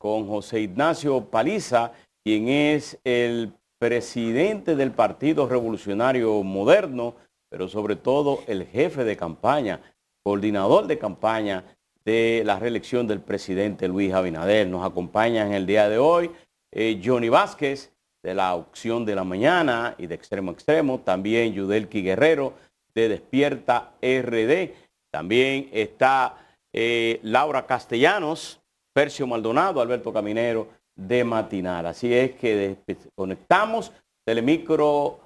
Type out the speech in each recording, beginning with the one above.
con José Ignacio Paliza, quien es el presidente del Partido Revolucionario Moderno, pero sobre todo el jefe de campaña, coordinador de campaña de la reelección del presidente Luis Abinader. Nos acompaña en el día de hoy Johnny Vázquez, de la Opción de la Mañana y de Extremo a Extremo, también Yudelki Guerrero, de Despierta RD, también está Laura Castellanos, Percio Maldonado, Alberto Caminero, de Matinal. Así es que conectamos Telemicro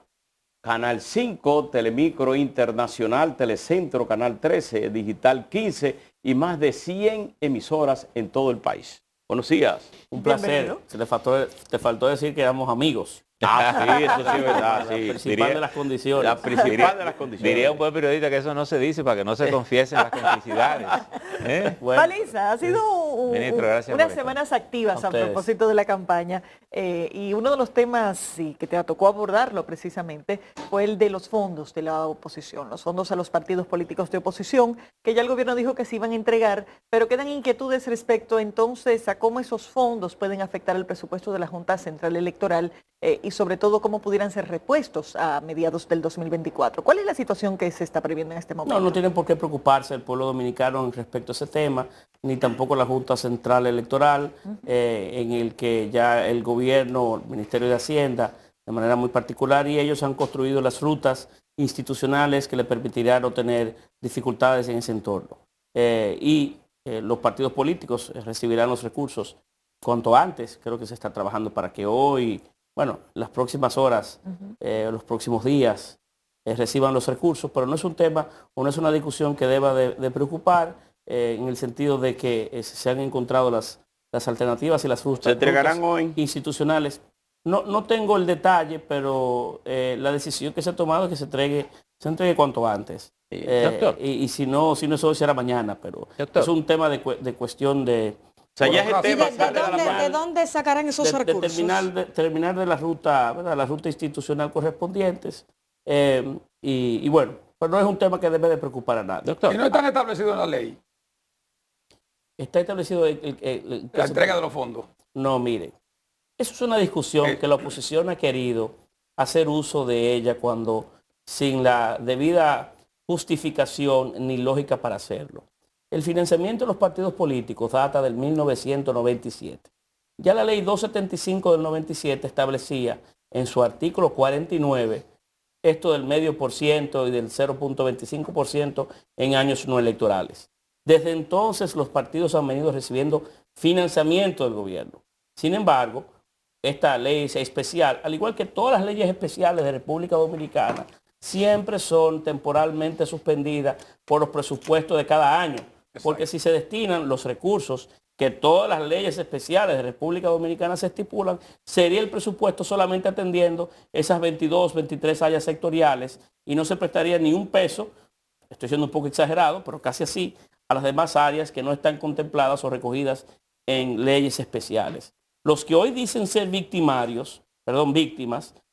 Canal 5, Telemicro Internacional, Telecentro Canal 13, Digital 15 y más de 100 emisoras en todo el país. Buenos días. Un placer. Te faltó decir que éramos amigos. Ah, sí, eso sí es verdad. Sí. La principal de las condiciones. La principal de las condiciones. Diría un buen periodista que eso no se dice para que no se confiesen las complicidades. Bueno, Paliza, ha sido Ministro, unas semanas activas a propósito de la campaña y uno de los temas que te tocó abordarlo precisamente fue el de los fondos de la oposición, los fondos a los partidos políticos de oposición, que ya el gobierno dijo que se iban a entregar, pero quedan inquietudes respecto entonces a cómo esos fondos pueden afectar el presupuesto de la Junta Central Electoral y sobre todo cómo pudieran ser repuestos a mediados del 2024. ¿Cuál es la situación que se está previendo en este momento? No tienen por qué preocuparse el pueblo dominicano respecto a ese tema, ni tampoco la Junta Central Electoral, en el que ya el gobierno, el Ministerio de Hacienda, de manera muy particular, y ellos han construido las rutas institucionales que le permitirán no tener dificultades en ese entorno. Los partidos políticos recibirán los recursos cuanto antes. Creo que se está trabajando para que hoy, las próximas horas, los próximos días, reciban los recursos, pero no es un tema o no es una discusión que deba de preocupar en el sentido de que se han encontrado las alternativas y las rutas. ¿Se entregarán hoy? Institucionales. No tengo el detalle, pero la decisión que se ha tomado es que se entregue cuanto antes. Y si no eso será mañana, pero es un tema de cuestión de... O sea, ya es el tema. ¿De dónde sacarán esos recursos? Terminar de la ruta, ¿verdad? La ruta institucional correspondientes. Pero no es un tema que debe de preocupar a nadie. Doctor. ¿Y no están establecidos en la ley? Está establecido la entrega de los fondos. No, mire, eso es una discusión que la oposición ha querido hacer uso de ella cuando sin la debida justificación ni lógica para hacerlo. El financiamiento de los partidos políticos data del 1997. Ya la ley 275 del 97 establecía en su artículo 49 esto del 0,5% y del 0,25% en años no electorales. Desde entonces los partidos han venido recibiendo financiamiento del gobierno. Sin embargo, esta ley especial, al igual que todas las leyes especiales de República Dominicana, siempre son temporalmente suspendidas por los presupuestos de cada año. Porque si se destinan los recursos que todas las leyes especiales de República Dominicana se estipulan, sería el presupuesto solamente atendiendo esas 22, 23 áreas sectoriales y no se prestaría ni un peso, estoy siendo un poco exagerado, pero casi así, a las demás áreas que no están contempladas o recogidas en leyes especiales. Los que hoy dicen ser víctimas,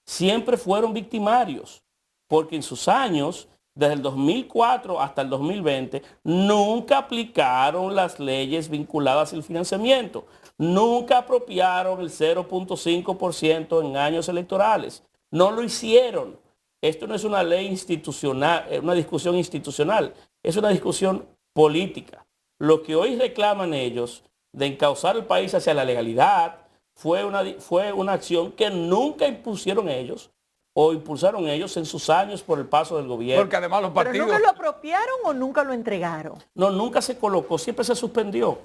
siempre fueron victimarios, porque en sus años, desde el 2004 hasta el 2020, nunca aplicaron las leyes vinculadas al financiamiento, nunca apropiaron el 0,5% en años electorales, no lo hicieron. Esto no es una ley institucional, una discusión institucional, es una discusión política. Lo que hoy reclaman ellos de encauzar el país hacia la legalidad fue una acción que nunca impusieron ellos o impulsaron ellos en sus años por el paso del gobierno. Porque además los partidos... ¿Pero nunca lo apropiaron o nunca lo entregaron? No, nunca se colocó, siempre se suspendió.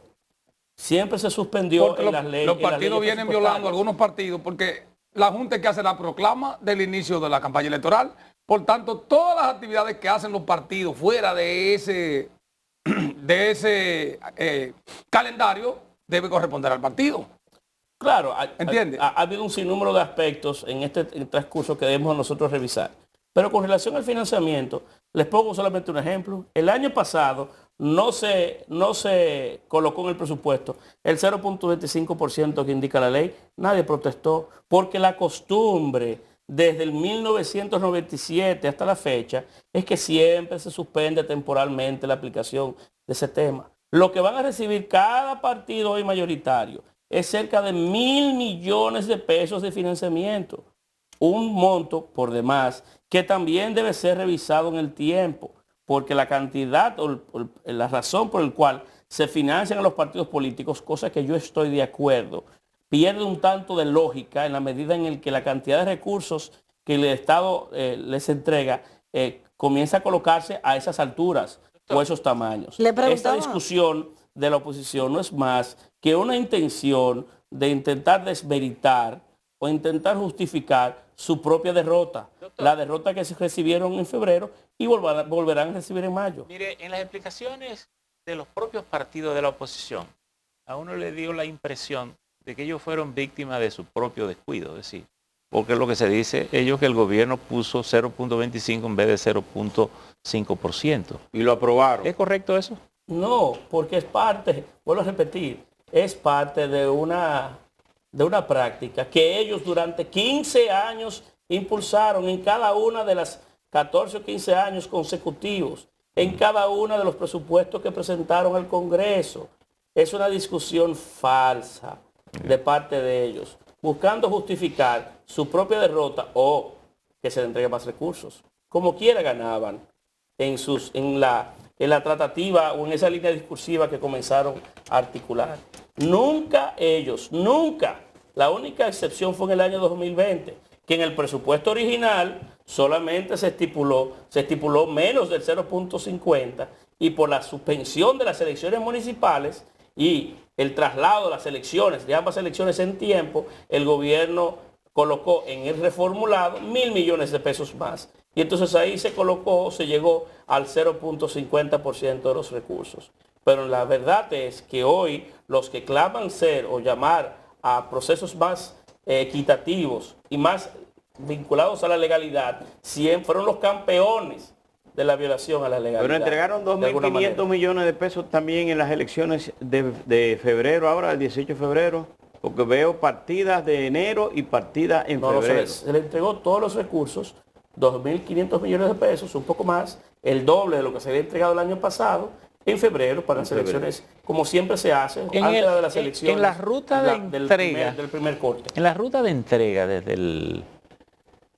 Siempre se suspendió porque en las leyes. Los partidos vienen violando algunos partidos porque la Junta es que hace la proclama del inicio de la campaña electoral. Por tanto, todas las actividades que hacen los partidos fuera de ese calendario debe corresponder al partido. Claro, ¿entiende? Ha habido un sinnúmero de aspectos en este transcurso que debemos nosotros revisar. Pero con relación al financiamiento, les pongo solamente un ejemplo. El año pasado no se colocó en el presupuesto el 0,25% que indica la ley. Nadie protestó porque la costumbre desde el 1997 hasta la fecha es que siempre se suspende temporalmente la aplicación de ese tema. Lo que van a recibir cada partido hoy mayoritario es cerca de 1.000 millones de pesos de financiamiento. Un monto, por demás, que también debe ser revisado en el tiempo, porque la cantidad o la razón por la cual se financian a los partidos políticos, cosa que yo estoy de acuerdo, pierde un tanto de lógica en la medida en que la cantidad de recursos que el Estado les entrega comienza a colocarse a esas alturas o esos tamaños. Esta discusión de la oposición no es más que una intención de intentar desmeritar o intentar justificar su propia derrota, la derrota que se recibieron en febrero y volverán a recibir en mayo. Mire, en las explicaciones de los propios partidos de la oposición, a uno le dio la impresión de que ellos fueron víctimas de su propio descuido, es decir, porque lo que se dice ellos que el gobierno puso 0.25 en vez de 0.5%. Y lo aprobaron. ¿Es correcto eso? No, porque es parte, vuelvo a repetir, es parte de una práctica que ellos durante 15 años impulsaron en cada una de las 14 o 15 años consecutivos, en cada uno de los presupuestos que presentaron al Congreso. Es una discusión falsa de parte de ellos, buscando justificar su propia derrota o que se le entregue más recursos. Como quiera ganaban en la tratativa o en esa línea discursiva que comenzaron a articular. Nunca ellos, nunca. La única excepción fue en el año 2020, que en el presupuesto original solamente se estipuló menos del 0.50 y por la suspensión de las elecciones municipales y el traslado de las elecciones, de ambas elecciones en tiempo, el gobierno colocó en el reformulado 1.000 millones de pesos más. Y entonces ahí se llegó al 0.50% de los recursos. Pero la verdad es que hoy los que claman ser o llamar a procesos más equitativos y más vinculados a la legalidad, siempre fueron los campeones de la violación a la legalidad. Pero entregaron 2.500 millones de pesos también en las elecciones de febrero, ahora el 18 de febrero, porque veo partidas de enero y partidas en febrero. Se le entregó todos los recursos, 2.500 millones de pesos, un poco más, el doble de lo que se había entregado el año pasado, en febrero, para las elecciones, como siempre se hace, antes de las elecciones. En la ruta de entrega, del primer corte. En la ruta de entrega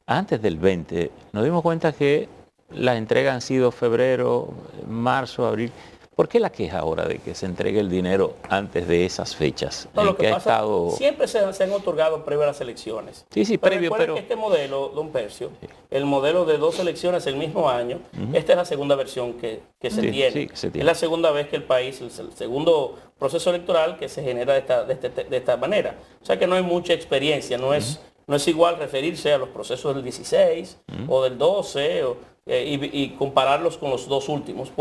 antes del 20, nos dimos cuenta que las entregas han sido febrero, marzo, abril. ¿Por qué la queja ahora de que se entregue el dinero antes de esas fechas? No, lo que pasa, siempre se han otorgado previo a las elecciones. Sí, previo, pero... que este modelo, don Percio, el modelo de 2 elecciones el mismo año, esta es la segunda versión que se tiene. Sí, que se tiene. Es la segunda vez que el país, el segundo proceso electoral que se genera de esta manera. O sea que no hay mucha experiencia, no es igual referirse a los procesos del 16 o del 12 y compararlos con los dos últimos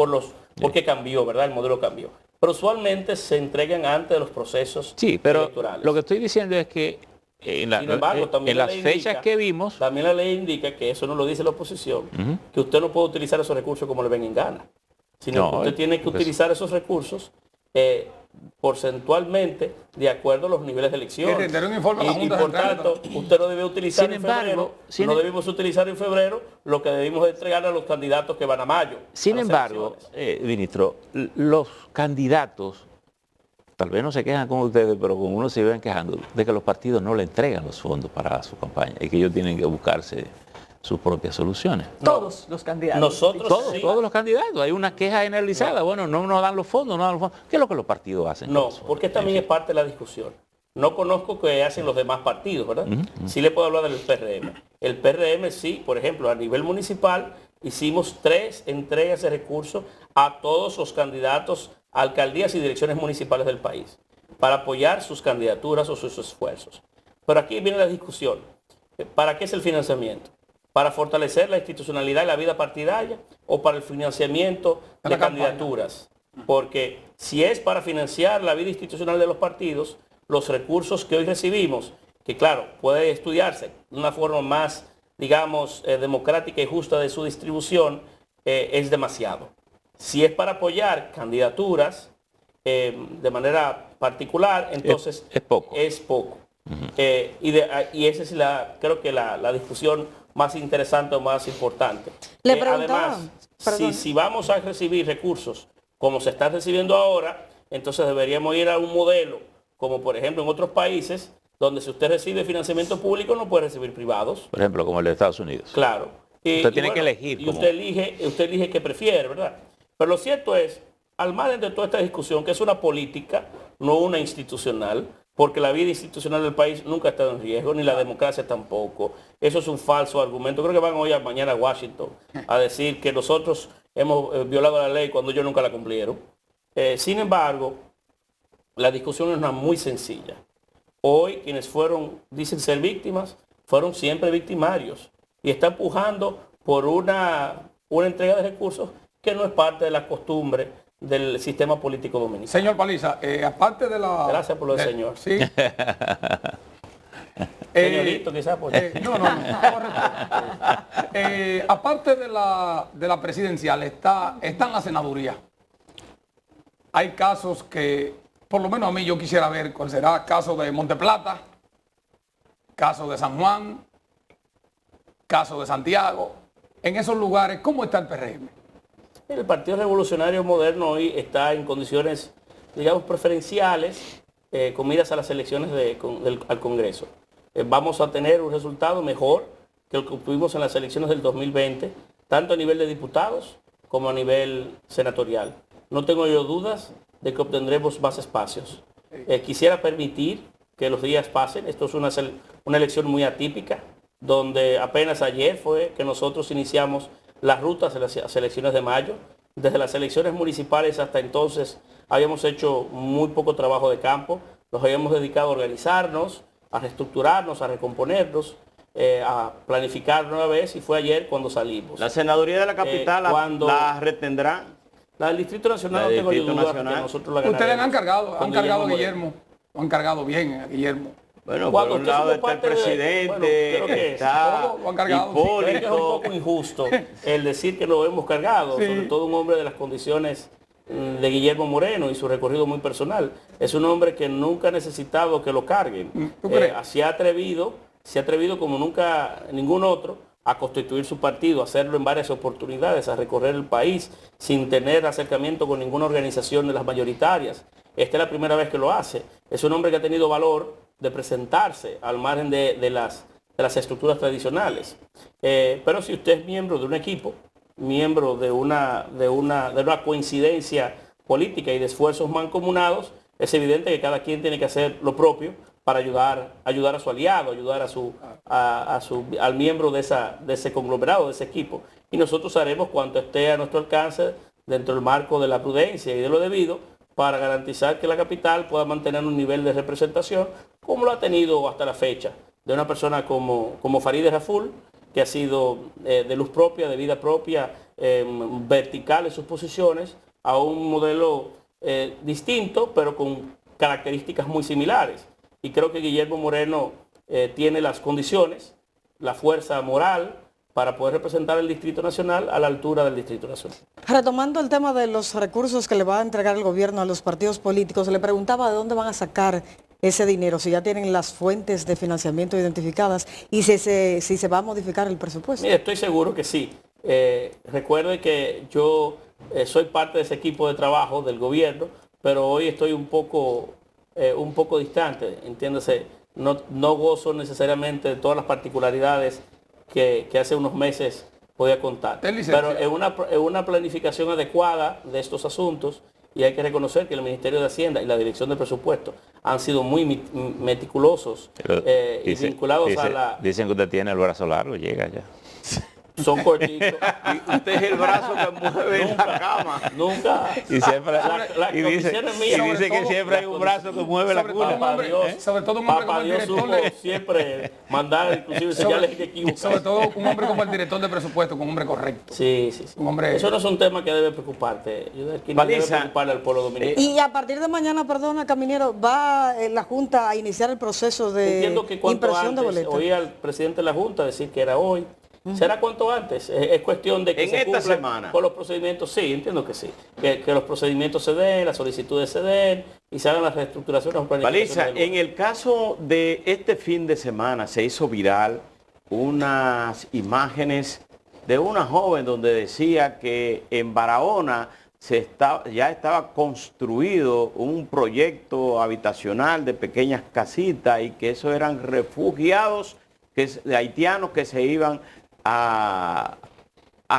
porque cambió, ¿verdad? El modelo cambió. Pero usualmente se entregan antes de los procesos electorales. Lo que estoy diciendo es que en las fechas que vimos... También la ley indica, que eso no lo dice la oposición, que usted no puede utilizar esos recursos como le venga en gana, sino que usted tiene que utilizar esos recursos porcentualmente de acuerdo a los niveles de elección. Y por tanto, usted no debe utilizar no debimos utilizar en febrero lo que debimos entregar a los candidatos que van a mayo. Sin embargo, ministro, los candidatos, tal vez no se quejan con ustedes, pero con uno se iban quejando de que los partidos no le entregan los fondos para su campaña y que ellos tienen que buscarse sus propias soluciones. Todos los candidatos. Todos los candidatos. Hay una queja generalizada. Bueno, no nos dan los fondos, ¿Qué es lo que los partidos hacen? No, porque también es parte de la discusión. No conozco qué hacen los demás partidos, ¿verdad? Sí le puedo hablar del PRM. El PRM sí, por ejemplo, a nivel municipal hicimos 3 entregas de recursos a todos los candidatos a alcaldías y direcciones municipales del país para apoyar sus candidaturas o sus esfuerzos. Pero aquí viene la discusión. ¿Para qué es el financiamiento? ¿Para fortalecer la institucionalidad y la vida partidaria o para el financiamiento de candidaturas? Porque si es para financiar la vida institucional de los partidos, los recursos que hoy recibimos, que claro, puede estudiarse de una forma más, digamos, democrática y justa de su distribución, es demasiado. Si es para apoyar candidaturas de manera particular, entonces es poco. Y esa es creo que la discusión más interesante o más importante. Le preguntaba, además, si vamos a recibir recursos como se están recibiendo ahora, entonces deberíamos ir a un modelo como por ejemplo en otros países, donde si usted recibe financiamiento público no puede recibir privados. Por ejemplo, como el de Estados Unidos. Claro. Usted tiene que elegir. Y usted elige qué prefiere, ¿verdad? Pero lo cierto es, al margen de toda esta discusión, que es una política, no una institucional, porque la vida institucional del país nunca ha estado en riesgo, ni la democracia tampoco. Eso es un falso argumento. Creo que van hoy mañana a Washington a decir que nosotros hemos violado la ley cuando ellos nunca la cumplieron. Sin embargo, la discusión es una muy sencilla. Hoy quienes dicen ser víctimas, fueron siempre victimarios y están pujando por una entrega de recursos que no es parte de la costumbre del sistema político dominicano. Señor Paliza, aparte de la... Gracias por lo del señor. Sí. Señorito, quizás. Aparte de la presidencial, están las senadurías. Hay casos que, por lo menos a mí, yo quisiera ver cuál será. Caso de Monteplata, caso de San Juan, caso de Santiago. En esos lugares, ¿cómo está el PRM? El Partido Revolucionario Moderno hoy está en condiciones, digamos, preferenciales con miras a las elecciones al Congreso. Vamos a tener un resultado mejor que el que obtuvimos en las elecciones del 2020, tanto a nivel de diputados como a nivel senatorial. No tengo yo dudas de que obtendremos más espacios. Quisiera permitir que los días pasen. Esto es una elección muy atípica, donde apenas ayer fue que nosotros iniciamos las rutas de las elecciones de mayo. Desde las elecciones municipales hasta entonces habíamos hecho muy poco trabajo de campo. Nos habíamos dedicado a organizarnos, a reestructurarnos, a recomponernos, a planificar nueva vez, y fue ayer cuando salimos. ¿La senaduría de la capital la retendrán? La del Distrito Nacional no tengo duda que nosotros la ganaremos. Ustedes han cargado a Guillermo, han cargado bien a Guillermo. Bueno, por un lado está el presidente, está Hipólito. Creo que es un poco injusto el decir que lo hemos cargado, sobre todo un hombre de las condiciones de Guillermo Moreno y su recorrido muy personal. Es un hombre que nunca ha necesitado que lo carguen. Se ha atrevido como nunca ningún otro a constituir su partido, a hacerlo en varias oportunidades, a recorrer el país sin tener acercamiento con ninguna organización de las mayoritarias. Esta es la primera vez que lo hace. Es un hombre que ha tenido valor de presentarse al margen de las estructuras tradicionales. Pero si usted es miembro de un equipo, miembro de una coincidencia política y de esfuerzos mancomunados, es evidente que cada quien tiene que hacer lo propio para ayudar a su aliado, ayudar al miembro de ese conglomerado, de ese equipo. Y nosotros haremos cuanto esté a nuestro alcance dentro del marco de la prudencia y de lo debido para garantizar que la capital pueda mantener un nivel de representación como lo ha tenido hasta la fecha, de una persona como Farideh Raful, que ha sido de luz propia, de vida propia, vertical en sus posiciones, a un modelo distinto, pero con características muy similares. Y creo que Guillermo Moreno tiene las condiciones, la fuerza moral para poder representar el Distrito Nacional a la altura del Distrito Nacional. Retomando el tema de los recursos que le va a entregar el gobierno a los partidos políticos, le preguntaba de dónde van a sacar ese dinero, si ya tienen las fuentes de financiamiento identificadas y si se va a modificar el presupuesto. Mire, estoy seguro que sí. Recuerde que yo soy parte de ese equipo de trabajo del gobierno, pero hoy estoy un poco distante, entiéndase. No gozo necesariamente de todas las particularidades que hace unos meses podía contar. Pero en una planificación adecuada de estos asuntos, y hay que reconocer que el Ministerio de Hacienda y la Dirección de Presupuesto han sido muy meticulosos y vinculados a la... Dicen que usted tiene el brazo largo, llega ya. Son cortitos. Y usted es el brazo que mueve en la cama. Nunca. Y siempre, dice que siempre hay un brazo que mueve la cuna. Sobre todo un hombre como el director. Siempre mandar inclusive señales inequívocas. Sobre todo un hombre como el director de presupuesto, un hombre correcto. Sí. Un hombre... Eso no es un tema que debe preocuparte. Debe preocuparle al pueblo dominicano. Y a partir de mañana, perdona, Caminero, va la Junta a iniciar el proceso de impresión de boletas. Oí al presidente de la Junta decir que era hoy. ¿Será cuanto antes? Es cuestión de que se cumplan con los procedimientos. Sí, entiendo que sí. Que los procedimientos se den, las solicitudes se den y se hagan las reestructuraciones. Paliza, en el caso de este fin de semana se hizo viral unas imágenes de una joven donde decía que en Barahona ya estaba construido un proyecto habitacional de pequeñas casitas y que esos eran refugiados de haitianos que se iban a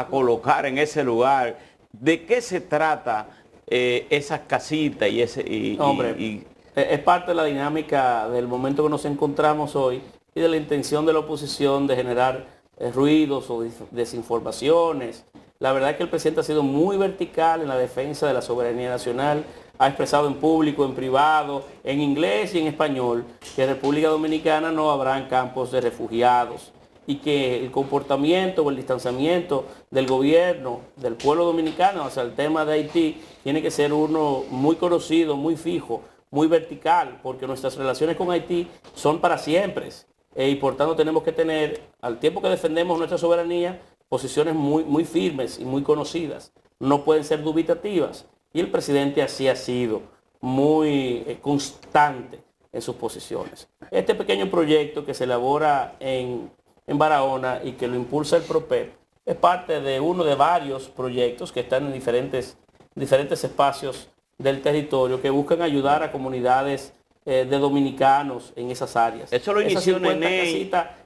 colocar en ese lugar. ¿De qué se trata esas casitas y ese... Hombre, es parte de la dinámica del momento que nos encontramos hoy y de la intención de la oposición de generar ruidos o desinformaciones. La verdad es que el presidente ha sido muy vertical en la defensa de la soberanía nacional, ha expresado en público, en privado, en inglés y en español, que en República Dominicana no habrán campos de refugiados y que el comportamiento o el distanciamiento del gobierno, del pueblo dominicano hacia el tema de Haití, tiene que ser uno muy conocido, muy fijo, muy vertical, porque nuestras relaciones con Haití son para siempre. Y por tanto tenemos que tener, al tiempo que defendemos nuestra soberanía, posiciones muy firmes y muy conocidas. No pueden ser dubitativas. Y el presidente así ha sido muy constante en sus posiciones. Este pequeño proyecto que se elabora en Barahona y que lo impulsa el PROPEP es parte de uno de varios proyectos que están en diferentes espacios del territorio que buscan ayudar a comunidades de dominicanos en esas áreas. Eso lo inició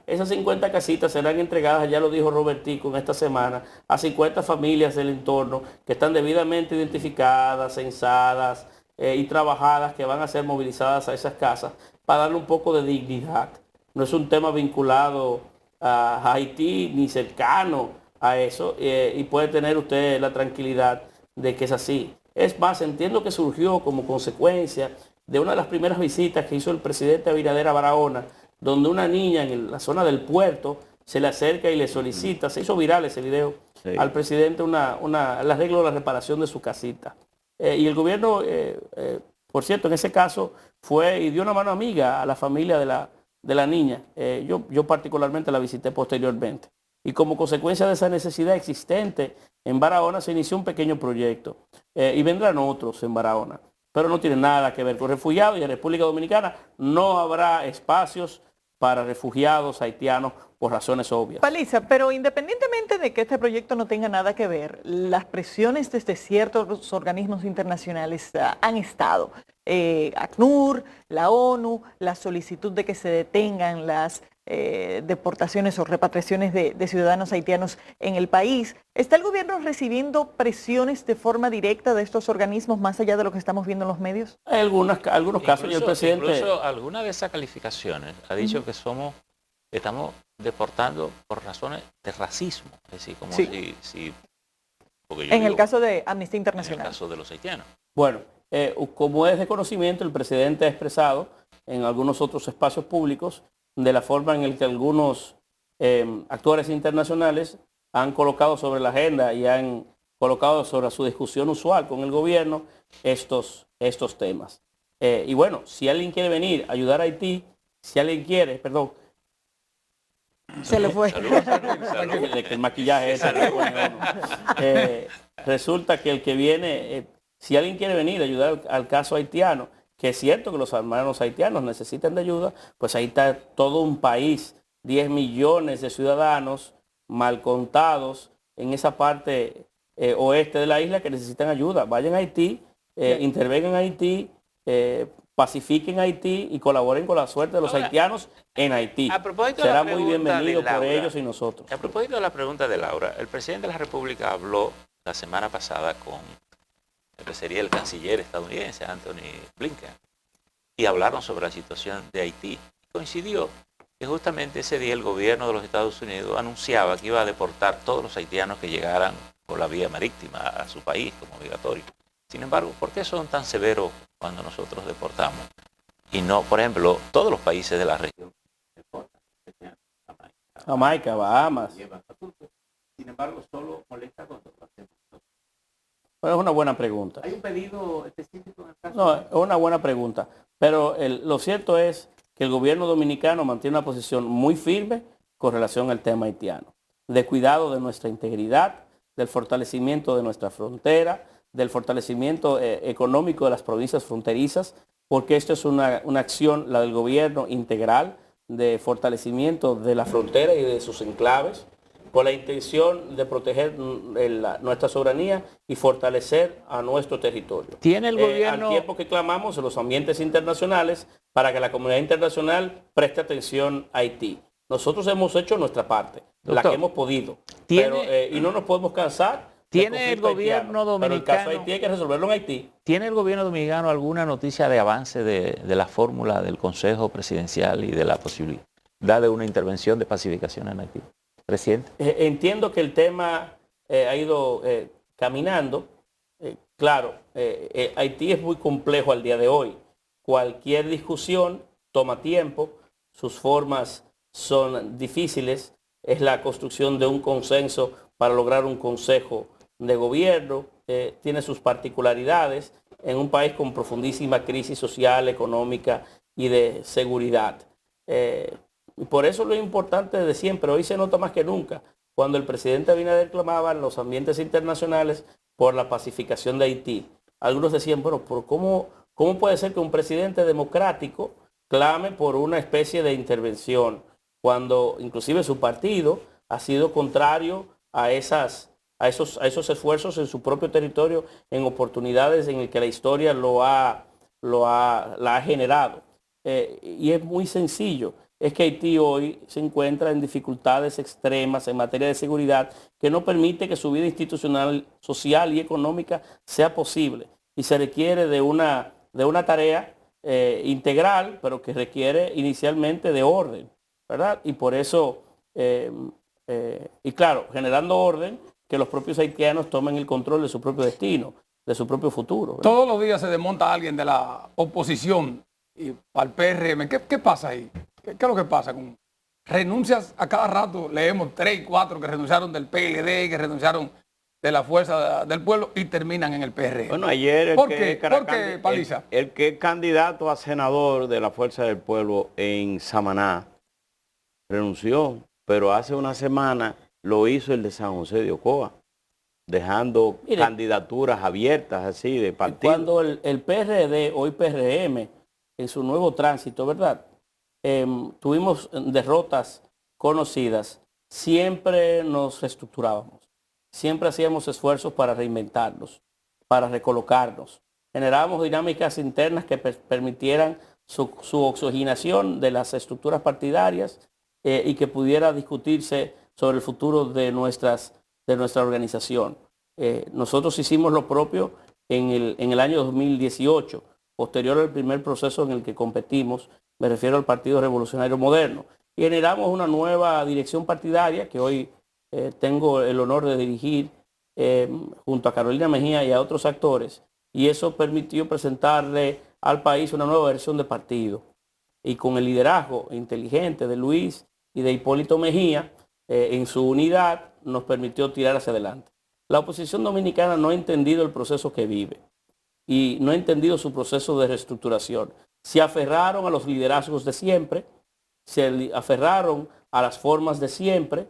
Esas 50 casitas serán entregadas, ya lo dijo Robertico en esta semana, a 50 familias del entorno que están debidamente identificadas, censadas y trabajadas, que van a ser movilizadas a esas casas para darle un poco de dignidad. No es un tema vinculado a Haití ni cercano a eso, y puede tener usted la tranquilidad de que es así. Es más, entiendo que surgió como consecuencia de una de las primeras visitas que hizo el presidente Abinader a Barahona, donde una niña en la zona del puerto se le acerca y le solicita, se hizo viral ese video, sí, al presidente el arreglo de la reparación de su casita. Y el gobierno, por cierto, en ese caso fue y dio una mano amiga a la familia de la niña. Yo particularmente la visité posteriormente. Y como consecuencia de esa necesidad existente en Barahona se inició un pequeño proyecto. Y vendrán otros en Barahona. Pero no tiene nada que ver con refugiados, y en República Dominicana no habrá espacios para refugiados haitianos por razones obvias. Paliza, pero independientemente de que este proyecto no tenga nada que ver, las presiones desde ciertos organismos internacionales han estado. ACNUR, la ONU, la solicitud de que se detengan las deportaciones o repatriaciones de ciudadanos haitianos en el país. ¿Está el gobierno recibiendo presiones de forma directa de estos organismos más allá de lo que estamos viendo en los medios? Hay algunos casos y el presidente... Incluso alguna de esas calificaciones ha dicho que estamos deportando por razones de racismo. Es decir, como si en el caso de Amnistía Internacional. En el caso de los haitianos. Bueno, como es de conocimiento, el presidente ha expresado en algunos otros espacios públicos de la forma en la que algunos actores internacionales han colocado sobre la agenda y han colocado sobre su discusión usual con el gobierno estos temas. Y bueno, si alguien quiere venir a ayudar a Haití, si alguien quiere, perdón. Se le fue. El maquillaje ese. Resulta que el que viene, si alguien quiere venir a ayudar al caso haitiano, que es cierto que los hermanos haitianos necesitan de ayuda, pues ahí está todo un país, 10 millones de ciudadanos mal contados en esa parte oeste de la isla que necesitan ayuda. Vayan a Haití, intervengan en Haití, pacifiquen Haití y colaboren con la suerte de los haitianos en Haití. Será muy bienvenido por ellos y nosotros. A propósito de la pregunta de Laura, el presidente de la República habló la semana pasada con el que sería el canciller estadounidense, Anthony Blinken, y hablaron sobre la situación de Haití. Coincidió que justamente ese día el gobierno de los Estados Unidos anunciaba que iba a deportar todos los haitianos que llegaran por la vía marítima a su país como obligatorio. Sin embargo, ¿por qué son tan severos cuando nosotros deportamos? Y no, por ejemplo, todos los países de la región. Jamaica, Bahamas. Sin embargo, solo molesta cuando lo hacemos. Bueno, es una buena pregunta. ¿Hay un pedido específico en el caso? No, es una buena pregunta. Pero lo cierto es que el gobierno dominicano mantiene una posición muy firme con relación al tema haitiano, de cuidado de nuestra integridad, del fortalecimiento de nuestra frontera, del fortalecimiento económico de las provincias fronterizas, porque esto es una acción, la del gobierno integral, de fortalecimiento de la frontera y de sus enclaves, con la intención de proteger nuestra soberanía y fortalecer a nuestro territorio. ¿Tiene el gobierno? Al tiempo que clamamos en los ambientes internacionales para que la comunidad internacional preste atención a Haití. Nosotros hemos hecho nuestra parte, Doctor, la que hemos podido, y no nos podemos cansar. ¿Tiene el gobierno dominicano? Pero el caso de Haití hay que resolverlo en Haití. ¿Tiene el gobierno dominicano alguna noticia de avance de la fórmula del Consejo Presidencial y de la posibilidad de una intervención de pacificación en Haití? Presidente. Entiendo que el tema ha ido caminando. Claro, Haití es muy complejo al día de hoy. Cualquier discusión toma tiempo, sus formas son difíciles. Es la construcción de un consenso para lograr un consejo de gobierno. Tiene sus particularidades en un país con profundísima crisis social, económica y de seguridad. Por eso lo importante de siempre, hoy se nota más que nunca, cuando el presidente Abinader clamaba en los ambientes internacionales por la pacificación de Haití. Algunos decían, bueno, ¿cómo puede ser que un presidente democrático clame por una especie de intervención cuando inclusive su partido ha sido contrario a esos esfuerzos en su propio territorio, en oportunidades en las que la historia la ha generado? Y es muy sencillo. Es que Haití hoy se encuentra en dificultades extremas en materia de seguridad que no permite que su vida institucional, social y económica sea posible. Y se requiere de una tarea integral, pero que requiere inicialmente de orden, ¿verdad? Y por eso, y claro, generando orden, que los propios haitianos tomen el control de su propio destino, de su propio futuro, ¿verdad? Todos los días se desmonta alguien de la oposición y al PRM. ¿Qué pasa ahí? ¿Qué es lo que pasa? Con renuncias a cada rato, leemos 3 y 4 que renunciaron del PLD, que renunciaron de la Fuerza del Pueblo y terminan en el PRM. Bueno, ayer ¿Por qué, Paliza? El que es candidato a senador de la Fuerza del Pueblo en Samaná renunció, pero hace una semana lo hizo el de San José de Ocoa, dejando candidaturas abiertas así de partido. Cuando el PRD, hoy PRM, en su nuevo tránsito, ¿verdad? Tuvimos derrotas conocidas, siempre nos reestructurábamos, siempre hacíamos esfuerzos para reinventarnos, para recolocarnos, generábamos dinámicas internas que permitieran su oxigenación de las estructuras partidarias y que pudiera discutirse sobre el futuro de nuestra organización. Nosotros hicimos lo propio en el año 2018, posterior al primer proceso en el que competimos, me refiero al Partido Revolucionario Moderno, y generamos una nueva dirección partidaria que hoy tengo el honor de dirigir junto a Carolina Mejía y a otros actores, y eso permitió presentarle al país una nueva versión de partido. Y con el liderazgo inteligente de Luis y de Hipólito Mejía, en su unidad nos permitió tirar hacia adelante. La oposición dominicana no ha entendido el proceso que vive y no ha entendido su proceso de reestructuración. Se aferraron a los liderazgos de siempre, se aferraron a las formas de siempre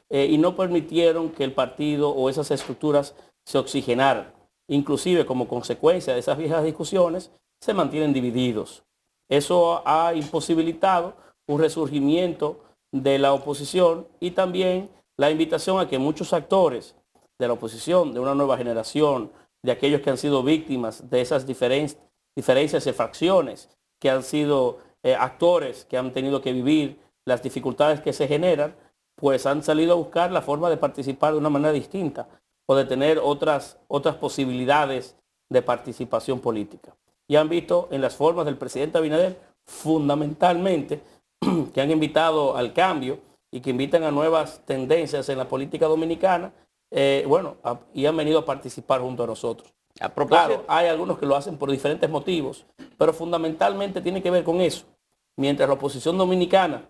y no permitieron que el partido o esas estructuras se oxigenaran. Inclusive como consecuencia de esas viejas discusiones se mantienen divididos. Eso ha imposibilitado un resurgimiento de la oposición y también la invitación a que muchos actores de la oposición, de una nueva generación, de aquellos que han sido víctimas de esas diferencias y fracciones, que han sido actores que han tenido que vivir las dificultades que se generan, pues han salido a buscar la forma de participar de una manera distinta o de tener otras posibilidades de participación política. Y han visto en las formas del presidente Abinader, fundamentalmente, que han invitado al cambio y que invitan a nuevas tendencias en la política dominicana, y han venido a participar junto a nosotros. Claro, hay algunos que lo hacen por diferentes motivos, pero fundamentalmente tiene que ver con eso. Mientras la oposición dominicana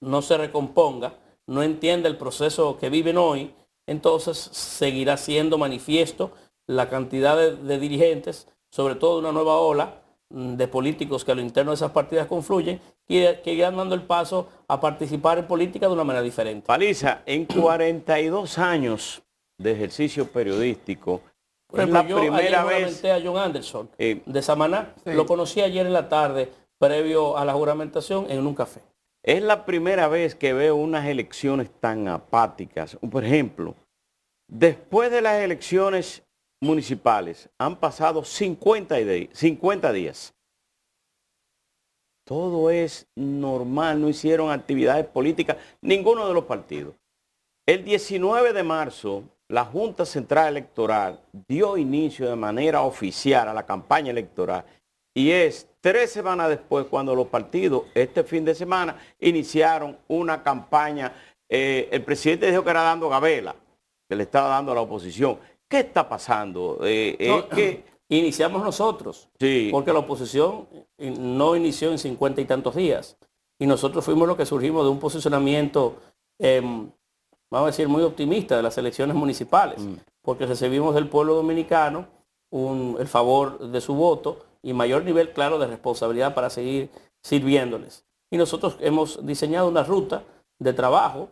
no se recomponga, no entienda el proceso que viven hoy, entonces seguirá siendo manifiesto la cantidad de dirigentes, sobre todo de una nueva ola de políticos que a lo interno de esas partidas confluyen y que irán dando el paso a participar en política de una manera diferente. Paliza, en 42 años de ejercicio periodístico, por ejemplo, yo primera vez a John Anderson de Samaná, sí. Lo conocí ayer en la tarde, previo a la juramentación, en un café. Es la primera vez que veo unas elecciones tan apáticas. Por ejemplo, después de las elecciones municipales han pasado 50 días. Todo es normal, no hicieron actividades políticas, ninguno de los partidos. El 19 de marzo, la Junta Central Electoral dio inicio de manera oficial a la campaña electoral y es 3 semanas después cuando los partidos, este fin de semana, iniciaron una campaña. El presidente dijo que era dando gabela, que le estaba dando a la oposición. ¿Qué está pasando? Iniciamos nosotros, sí, porque la oposición no inició en 50 y tantos días. Y nosotros fuimos los que surgimos de un posicionamiento, vamos a decir, muy optimista de las elecciones municipales, porque recibimos del pueblo dominicano el favor de su voto y mayor nivel, claro, de responsabilidad para seguir sirviéndoles. Y nosotros hemos diseñado una ruta de trabajo,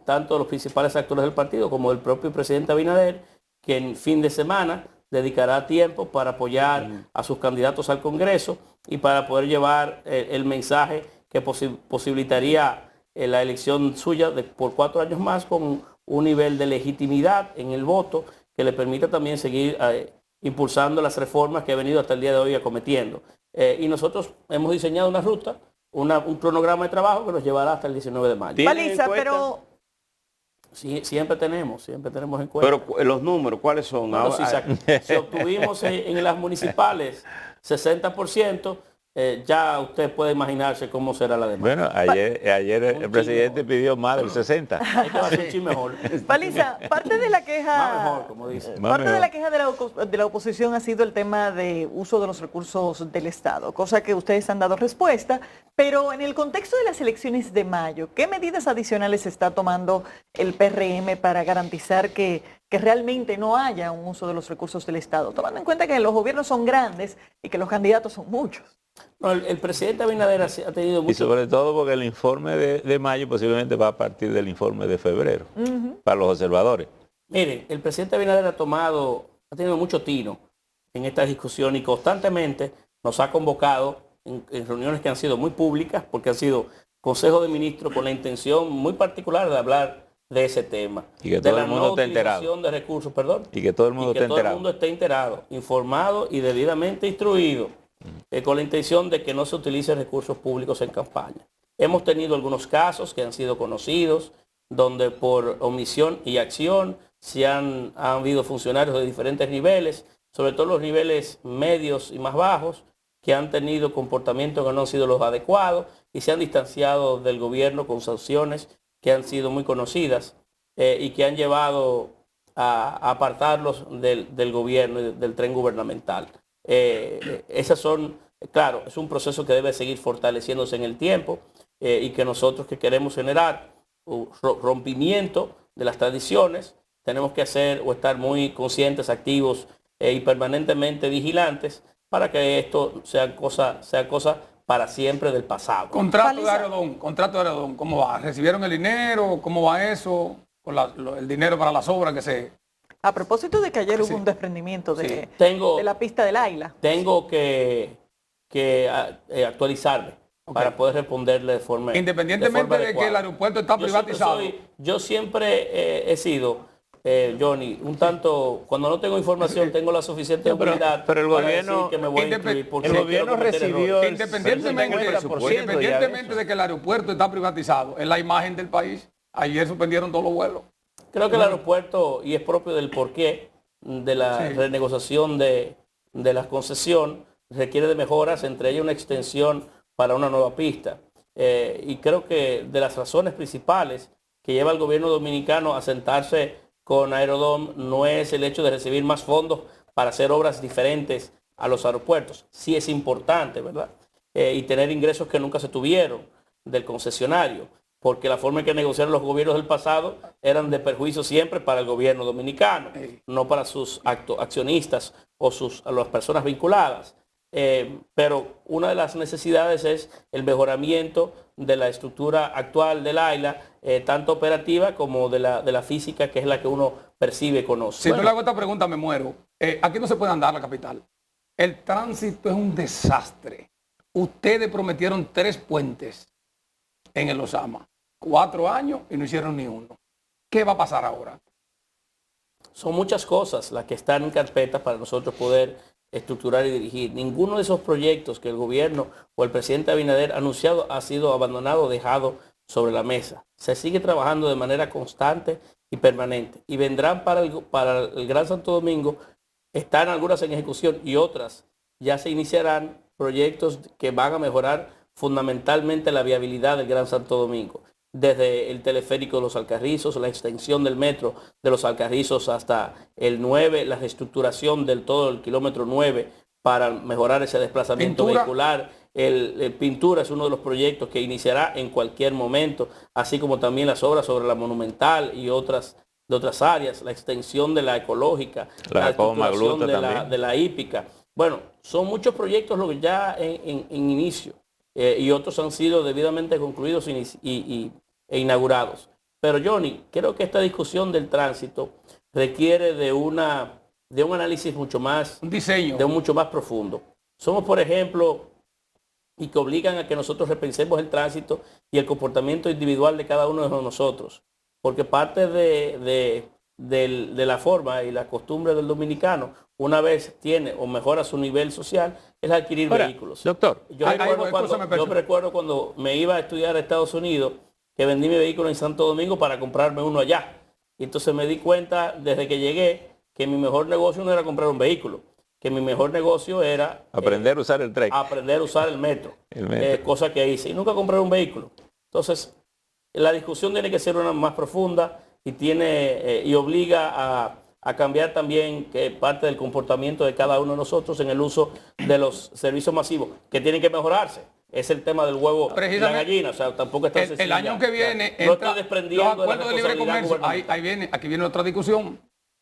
tanto de los principales actores del partido como del propio presidente Abinader, que en fin de semana dedicará tiempo para apoyar a sus candidatos al Congreso y para poder llevar el mensaje que posibilitaría la elección suya por 4 años más con un nivel de legitimidad en el voto que le permita también seguir impulsando las reformas que ha venido hasta el día de hoy acometiendo. Y nosotros hemos diseñado una ruta, un cronograma de trabajo que nos llevará hasta el 19 de mayo. Paliza, pero... Sí, siempre tenemos en cuenta. Pero los números, ¿cuáles son? Bueno, si obtuvimos en las municipales 60%, ya usted puede imaginarse cómo será la demanda. Bueno, ayer el presidente pidió más del 60. Hay que hacer un chin mejor. Paliza, parte de la queja... Más mejor, como dice. Parte de la queja de la oposición ha sido el tema de uso de los recursos del Estado, cosa que ustedes han dado respuesta, pero en el contexto de las elecciones de mayo, ¿qué medidas adicionales está tomando el PRM para garantizar que realmente no haya un uso de los recursos del Estado, tomando en cuenta que los gobiernos son grandes y que los candidatos son muchos? No, el presidente Abinader ha tenido mucho... Y sobre todo porque el informe de mayo posiblemente va a partir del informe de febrero, para los observadores. Miren, el presidente Abinader ha tenido mucho tino en esta discusión y constantemente nos ha convocado en reuniones que han sido muy públicas, porque han sido consejos de ministros con la intención muy particular de hablar de ese tema. Y que todo el mundo esté enterado. De recursos, perdón. Y que todo el mundo esté enterado, informado y debidamente instruido, con la intención de que no se utilicen recursos públicos en campaña. Hemos tenido algunos casos que han sido conocidos, donde por omisión y acción han habido funcionarios de diferentes niveles, sobre todo los niveles medios y más bajos, que han tenido comportamientos que no han sido los adecuados y se han distanciado del gobierno con sanciones que han sido muy conocidas y que han llevado a apartarlos del gobierno y del tren gubernamental. Esas son, claro, es un proceso que debe seguir fortaleciéndose en el tiempo y que nosotros que queremos generar un rompimiento de las tradiciones, tenemos que hacer o estar muy conscientes, activos y permanentemente vigilantes para que esto sea cosa para siempre del pasado. Contrato de Aerodón, ¿cómo va? ¿Recibieron el dinero? ¿Cómo va eso? Con el dinero para las obras que se... A propósito de que ayer hubo un desprendimiento de la pista del Aila. Tengo que actualizarme para poder responderle de forma independientemente de que el aeropuerto está privatizado. Yo siempre he sido... Johnny, un tanto, cuando no tengo información, tengo la suficiente habilidad pero el gobierno, que me voy a incluir porque el gobierno recibió independientemente de que el aeropuerto está privatizado, es la imagen del país. Ayer suspendieron todos los vuelos. Creo que el aeropuerto, y es propio del porqué de la renegociación de la concesión, requiere de mejoras, entre ellas una extensión para una nueva pista. Y creo que de las razones principales que lleva al gobierno dominicano a sentarse con Aerodón no es el hecho de recibir más fondos para hacer obras diferentes a los aeropuertos. Sí es importante, ¿verdad? Y tener ingresos que nunca se tuvieron del concesionario, porque la forma en que negociaron los gobiernos del pasado eran de perjuicio siempre para el gobierno dominicano, no para sus accionistas o a las personas vinculadas. Pero una de las necesidades es el mejoramiento de la estructura actual del AILA, tanto operativa como de la física, que es la que uno percibe y conoce. Si no le hago esta pregunta me muero. Aquí no se puede andar la capital. El tránsito es un desastre. Ustedes prometieron 3 puentes en el Osama. 4 años y no hicieron ni uno. ¿Qué va a pasar ahora? Son muchas cosas las que están en carpeta para nosotros poder estructurar y dirigir. Ninguno de esos proyectos que el gobierno o el presidente Abinader ha anunciado ha sido abandonado o dejado sobre la mesa. Se sigue trabajando de manera constante y permanente. Y vendrán para el Gran Santo Domingo, están algunas en ejecución y otras ya se iniciarán proyectos que van a mejorar fundamentalmente la viabilidad del Gran Santo Domingo. Desde el teleférico de los Alcarrizos, la extensión del metro de los Alcarrizos hasta el 9, la reestructuración del todo el kilómetro 9 para mejorar ese desplazamiento vehicular. Pintura es uno de los proyectos que iniciará en cualquier momento, así como también las obras sobre la Monumental y otras áreas, la extensión de la ecológica, la estructuración de la hípica. Bueno, son muchos proyectos lo que ya en inicio. Y otros han sido debidamente concluidos e inaugurados. Pero Johnny, creo que esta discusión del tránsito requiere de un análisis mucho más, mucho más profundo. Somos, por ejemplo, y que obligan a que nosotros repensemos el tránsito y el comportamiento individual de cada uno de nosotros, porque parte de la forma y la costumbre del dominicano, una vez tiene o mejora su nivel social, es adquirir vehículos. Doctor, yo recuerdo cuando me iba a estudiar a Estados Unidos, que vendí mi vehículo en Santo Domingo para comprarme uno allá. Y entonces me di cuenta desde que llegué que mi mejor negocio no era comprar un vehículo, que mi mejor negocio era aprender a usar el tren. Aprender a usar el metro. Cosa que hice. Y nunca compré un vehículo. Entonces, la discusión tiene que ser una más profunda y obliga a cambiar también parte del comportamiento de cada uno de nosotros en el uso de los servicios masivos, que tienen que mejorarse. Es el tema del huevo y la gallina, o sea, tampoco está sencillo. El año que viene, no estoy desprendiendo los acuerdos de libre comercio, aquí viene otra discusión,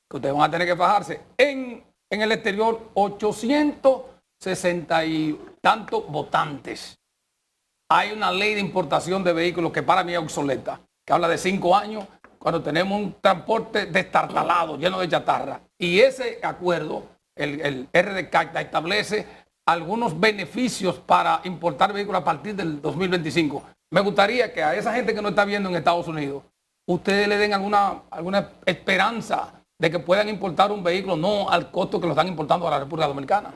que ustedes van a tener que fajarse. En el exterior, 860 y tantos votantes. Hay una ley de importación de vehículos que para mí es obsoleta, que habla de 5 años, cuando tenemos un transporte destartalado, lleno de chatarra. Y ese acuerdo, el RDCACTA, establece algunos beneficios para importar vehículos a partir del 2025. Me gustaría que a esa gente que no está viendo en Estados Unidos, ustedes le den alguna esperanza de que puedan importar un vehículo no al costo que lo están importando a la República Dominicana.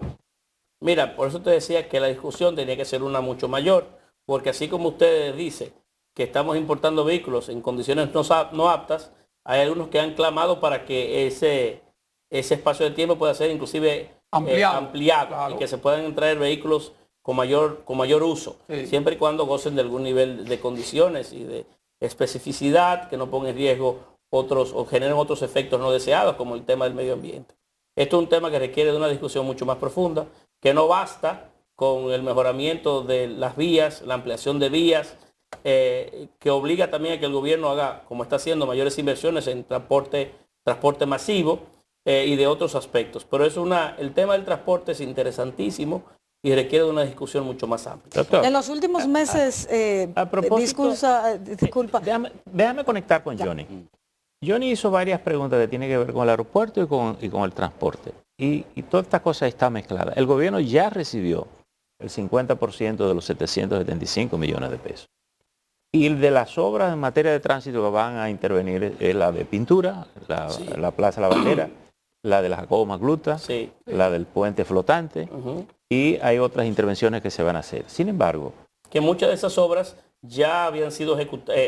Mira, por eso te decía que la discusión tenía que ser una mucho mayor, porque así como ustedes dicen que estamos importando vehículos en condiciones no aptas, hay algunos que han clamado para que ese espacio de tiempo pueda ser inclusive ampliado claro, y que se puedan traer vehículos con mayor uso, siempre y cuando gocen de algún nivel de condiciones y de especificidad que no ponga en riesgo otros o generen otros efectos no deseados, como el tema del medio ambiente. Esto es un tema que requiere de una discusión mucho más profunda, que no basta con el mejoramiento de las vías, la ampliación de vías, que obliga también a que el gobierno haga, como está haciendo, mayores inversiones en transporte masivo y de otros aspectos. Pero el tema del transporte es interesantísimo y requiere de una discusión mucho más amplia. Doctor, en los últimos meses, disculpa. Déjame conectar con Johnny. Johnny hizo varias preguntas que tienen que ver con el aeropuerto y con el transporte. Y toda esta cosa está mezclada. El gobierno ya recibió el 50% de los 775 millones de pesos. Y de las obras en materia de tránsito que van a intervenir es la de pintura, la Plaza La Bandera, la de la Jacobo Magluta, la del puente flotante, y hay otras intervenciones que se van a hacer. Sin embargo, que muchas de esas obras ya habían sido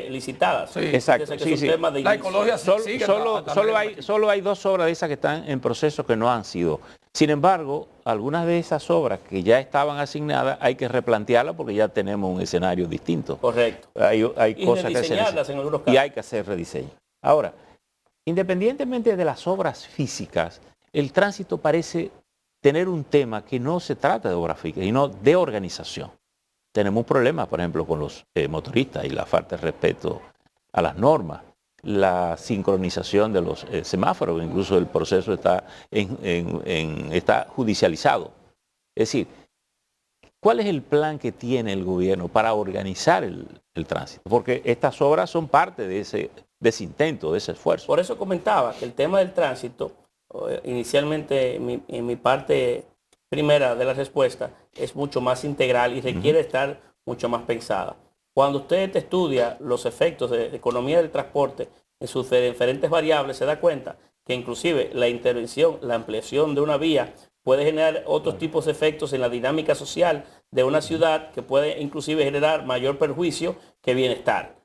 licitadas. Sí. Exacto. La ecología solo hay 2 obras de esas que están en proceso que no han sido. Sin embargo, algunas de esas obras que ya estaban asignadas hay que replantearlas porque ya tenemos un escenario distinto. Correcto. Hay cosas que hacer en algunos casos. Y hay que hacer rediseño. Ahora, independientemente de las obras físicas, el tránsito parece tener un tema que no se trata de obras físicas, sino de organización. Tenemos un problema, por ejemplo, con los motoristas y la falta de respeto a las normas, la sincronización de los semáforos, incluso el proceso está judicializado. Es decir, ¿cuál es el plan que tiene el gobierno para organizar el tránsito? Porque estas obras son parte de ese intento, de ese esfuerzo. Por eso comentaba que el tema del tránsito, inicialmente en mi parte primera de la respuesta, es mucho más integral y requiere estar mucho más pensada. Cuando usted estudia los efectos de economía del transporte en sus diferentes variables, se da cuenta que inclusive la intervención, la ampliación de una vía puede generar otros tipos de efectos en la dinámica social de una ciudad que puede inclusive generar mayor perjuicio que bienestar.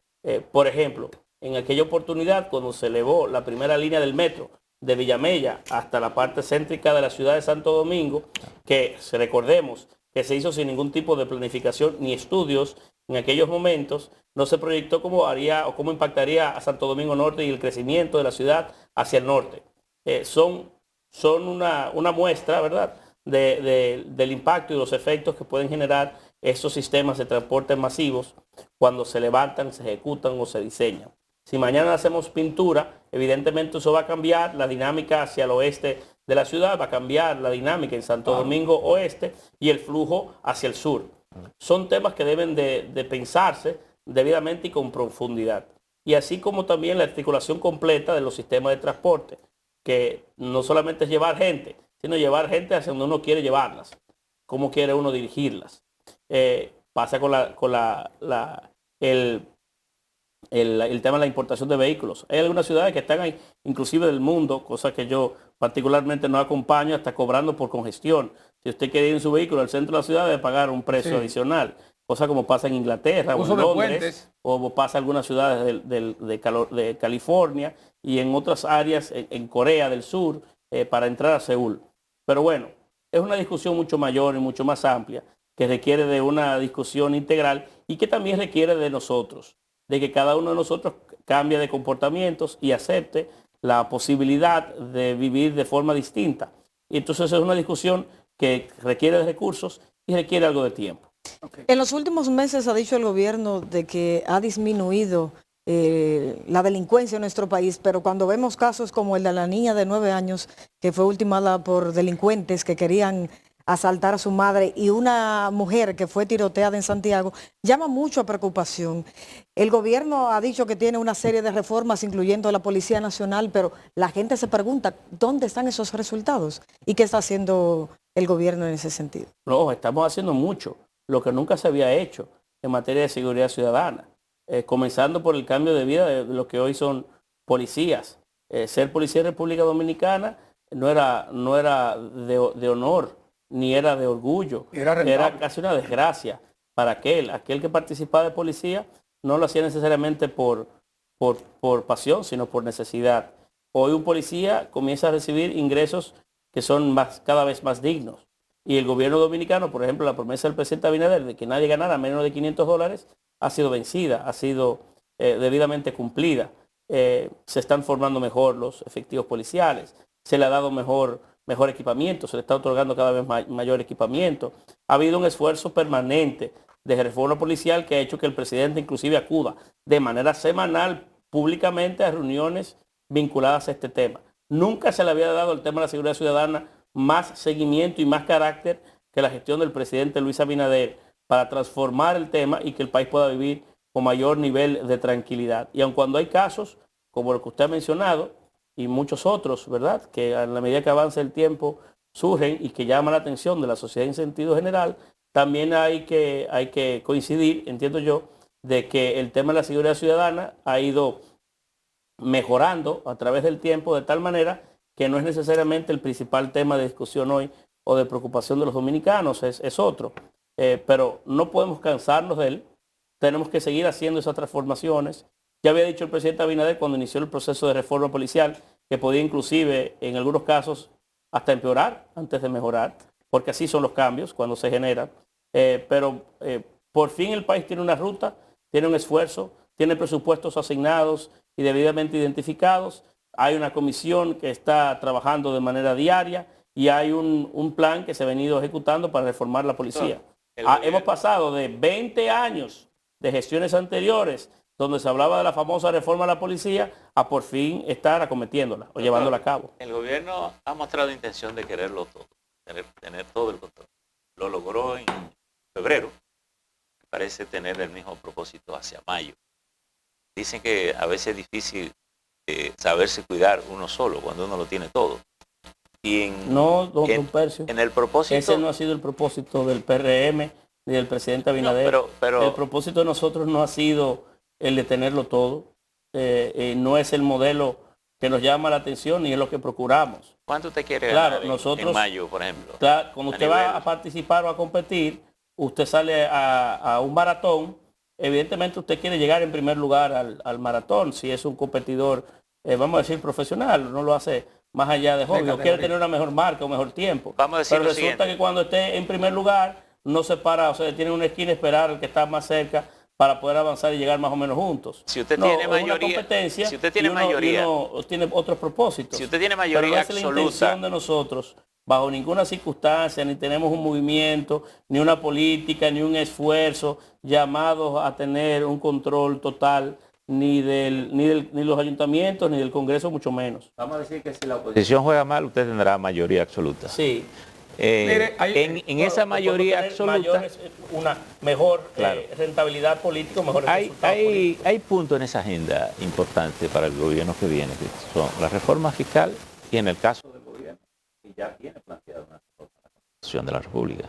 Por ejemplo, en aquella oportunidad cuando se elevó la primera línea del metro de Villamella hasta la parte céntrica de la ciudad de Santo Domingo, que recordemos que se hizo sin ningún tipo de planificación ni estudios en aquellos momentos, no se proyectó cómo haría o cómo impactaría a Santo Domingo Norte y el crecimiento de la ciudad hacia el norte. Son una muestra, ¿verdad?, del impacto y los efectos que pueden generar estos sistemas de transporte masivos cuando se levantan, se ejecutan o se diseñan. Si mañana hacemos pintura, evidentemente eso va a cambiar la dinámica hacia el oeste de la ciudad, va a cambiar la dinámica en Santo Domingo Oeste y el flujo hacia el sur. Son temas que deben de pensarse debidamente y con profundidad. Y así como también la articulación completa de los sistemas de transporte, que no solamente es llevar gente, sino llevar gente hacia donde uno quiere llevarlas, cómo quiere uno dirigirlas. Pasa con el tema de la importación de vehículos. Hay algunas ciudades que están ahí, inclusive del mundo, cosa que yo particularmente no acompaño, hasta cobrando por congestión. Si usted quiere ir en su vehículo al centro de la ciudad, debe pagar un precio adicional, cosa como pasa en Inglaterra o en Londres, o pasa en algunas ciudades de California y en otras áreas en Corea del Sur para entrar a Seúl. Pero bueno, es una discusión mucho mayor y mucho más amplia, que requiere de una discusión integral y que también requiere de nosotros, de que cada uno de nosotros cambie de comportamientos y acepte la posibilidad de vivir de forma distinta. Y entonces es una discusión que requiere de recursos y requiere algo de tiempo. En los últimos meses ha dicho el gobierno de que ha disminuido la delincuencia en nuestro país, pero cuando vemos casos como el de la niña de 9 años que fue ultimada por delincuentes que querían asaltar a su madre y una mujer que fue tiroteada en Santiago, llama mucho a preocupación. El gobierno ha dicho que tiene una serie de reformas, incluyendo la Policía Nacional, pero la gente se pregunta, ¿dónde están esos resultados? ¿Y qué está haciendo el gobierno en ese sentido? No, estamos haciendo mucho, lo que nunca se había hecho en materia de seguridad ciudadana, comenzando por el cambio de vida de lo que hoy son policías. Ser policía de República Dominicana no era de honor, ni era de orgullo, era casi una desgracia para aquel que participaba de policía, no lo hacía necesariamente por pasión, sino por necesidad. Hoy un policía comienza a recibir ingresos que son cada vez más dignos. Y el gobierno dominicano, por ejemplo, la promesa del presidente Abinader de que nadie ganara menos de $500 ha sido vencida, ha sido debidamente cumplida. Se están formando mejor los efectivos policiales, se le ha dado mejor equipamiento, se le está otorgando cada vez mayor equipamiento. Ha habido un esfuerzo permanente de reforma policial que ha hecho que el presidente inclusive acuda de manera semanal públicamente a reuniones vinculadas a este tema. Nunca se le había dado al tema de la seguridad ciudadana más seguimiento y más carácter que la gestión del presidente Luis Abinader para transformar el tema y que el país pueda vivir con mayor nivel de tranquilidad. Y aun cuando hay casos como el que usted ha mencionado, y muchos otros, ¿verdad?, que a la medida que avanza el tiempo surgen y que llaman la atención de la sociedad en sentido general, también hay que coincidir, entiendo yo, de que el tema de la seguridad ciudadana ha ido mejorando a través del tiempo de tal manera que no es necesariamente el principal tema de discusión hoy o de preocupación de los dominicanos, es otro. Pero no podemos cansarnos de él, tenemos que seguir haciendo esas transformaciones. Ya había dicho el presidente Abinader cuando inició el proceso de reforma policial que podía inclusive en algunos casos hasta empeorar antes de mejorar, porque así son los cambios cuando se generan. Pero por fin el país tiene una ruta, tiene un esfuerzo, tiene presupuestos asignados y debidamente identificados. Hay una comisión que está trabajando de manera diaria y hay un plan que se ha venido ejecutando para reformar la policía. Hemos pasado de 20 años de gestiones anteriores donde se hablaba de la famosa reforma de la policía, a por fin estar acometiéndola o llevándola a cabo. El gobierno ha mostrado intención de quererlo todo, tener todo el control. Lo logró en febrero, parece tener el mismo propósito hacia mayo. Dicen que a veces es difícil saberse cuidar uno solo, cuando uno lo tiene todo. Y no, don Percio, en el propósito... Ese no ha sido el propósito del PRM ni del presidente Abinader. pero el propósito de nosotros no ha sido el de tenerlo todo. No es el modelo que nos llama la atención ni es lo que procuramos. ¿cuánto usted quiere Claro, ganar nosotros, en mayo, por ejemplo? Claro, cuando usted va a participar o a competir, usted sale a un maratón, evidentemente usted quiere llegar en primer lugar al maratón, si es un competidor, vamos a decir, profesional, no lo hace más allá de hobby, o quiere tener una mejor marca, un mejor tiempo. Vamos a decir Pero lo resulta siguiente. que cuando esté en primer lugar, no se para, o sea, tiene una esquina a esperar al que está más cerca para poder avanzar y llegar más o menos juntos. Si usted No, tiene es una mayoría, competencia si usted tiene y mayoría, y uno tiene otros propósitos. si usted tiene Pero mayoría no es la absoluta, intención de nosotros, bajo ninguna circunstancia, ni tenemos un movimiento, ni una política, ni un esfuerzo llamados a tener un control total ni los ayuntamientos, ni del Congreso, mucho menos. Vamos a decir que si la la oposición juega mal, usted tendrá mayoría absoluta. Sí. Mire, hay- en esa mayoría Podemos tener absoluta una mejor Claro. Rentabilidad política, mejores resultados políticos. hay puntos en esa agenda importantes para el gobierno que viene, que son la reforma fiscal y en el caso del gobierno, que ya tiene planteada una reforma de la Constitución de la República.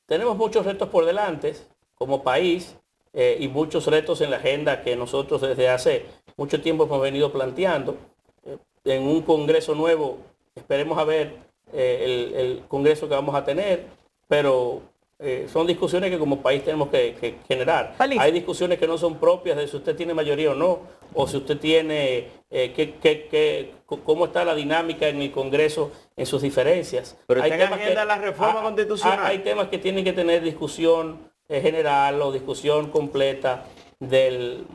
Tenemos muchos retos por delante como país y muchos retos en la agenda que nosotros desde hace mucho tiempo hemos venido planteando. En un Congreso nuevo, esperemos a ver el Congreso que vamos a tener, pero son discusiones que como país tenemos que generar. Vale. Hay discusiones que no son propias de si usted tiene mayoría o no, o si usted tiene, cómo está la dinámica en el Congreso en sus diferencias. Pero Hay está en temas agenda la reforma constitucional. Hay temas que tienen que tener discusión general o discusión completa del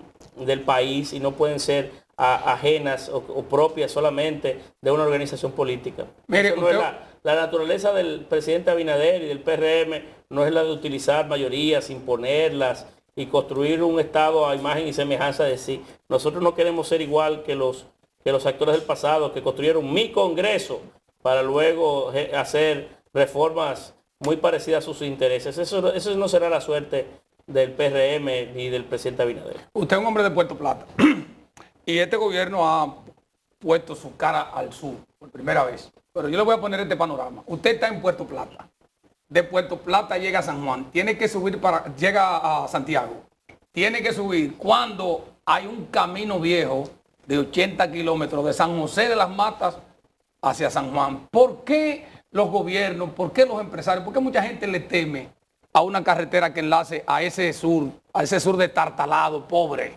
país y no pueden ser ajenas o propias solamente de una organización política. Mire, Eso no es usted- la naturaleza del presidente Abinader y del PRM no es la de utilizar mayorías, imponerlas y construir un Estado a imagen y semejanza de sí. Nosotros no queremos ser igual que los actores del pasado que construyeron mi Congreso para luego hacer reformas muy parecidas a sus intereses. Eso no será la suerte del PRM ni del presidente Abinader. Usted es un hombre de Puerto Plata y este gobierno ha puesto su cara al sur por primera vez. Pero yo le voy a poner este panorama. Usted está en Puerto Plata. De Puerto Plata llega a San Juan. Tiene que subir llega a Santiago. Tiene que subir cuando hay un camino viejo de 80 kilómetros de San José de las Matas hacia San Juan. ¿Por qué los gobiernos, por qué los empresarios, por qué mucha gente le teme a una carretera que enlace a ese sur destartalado, pobre,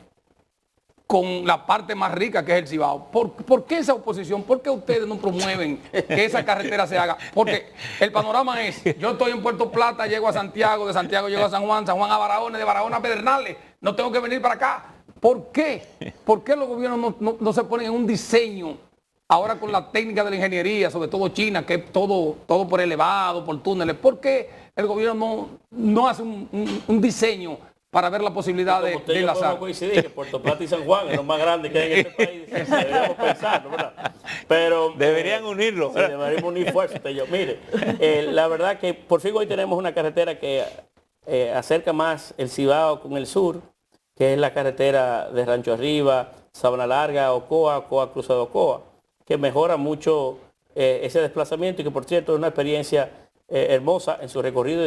con la parte más rica que es el Cibao? ¿Por qué esa oposición? ¿Por qué ustedes no promueven que esa carretera se haga? Porque el panorama es, yo estoy en Puerto Plata, llego a Santiago, de Santiago llego a San Juan a Barahona, de Barahona a Pedernales, no tengo que venir para acá. ¿Por qué? ¿Por qué los gobiernos no se ponen en un diseño ahora con la técnica de la ingeniería, sobre todo China, que es todo por elevado, por túneles? ¿Por qué el gobierno no hace un diseño para ver la posibilidad de enlazar? Podemos coincidir que Puerto Plata y San Juan es lo más grande que hay en este país. Deberíamos pensarlo, ¿verdad? Pero Deberían unirlo. Sí, deberíamos unir fuerzas. Mire, la verdad que por fin hoy tenemos una carretera que acerca más el Cibao con el sur, que es la carretera de Rancho Arriba, Sabana Larga, Ocoa, Cruz de Ocoa, que mejora mucho ese desplazamiento y que por cierto es una experiencia hermosa en su recorrido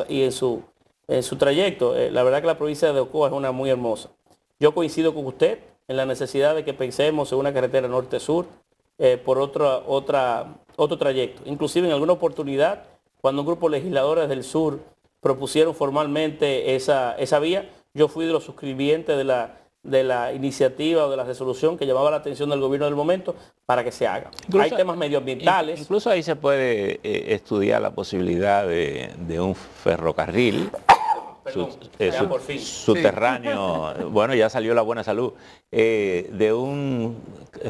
y en su trayecto. La verdad que la provincia de Ocoa es una muy hermosa. Yo coincido con usted en la necesidad de que pensemos en una carretera norte-sur por otro trayecto. Inclusive en alguna oportunidad, cuando un grupo de legisladores del sur propusieron formalmente esa vía, yo fui de los suscribientes de la iniciativa o de la resolución que llamaba la atención del gobierno del momento para que se haga. Hay temas medioambientales. Incluso ahí se puede estudiar la posibilidad de un ferrocarril Perdón, por fin. subterráneo, bueno, ya salió la buena salud, de un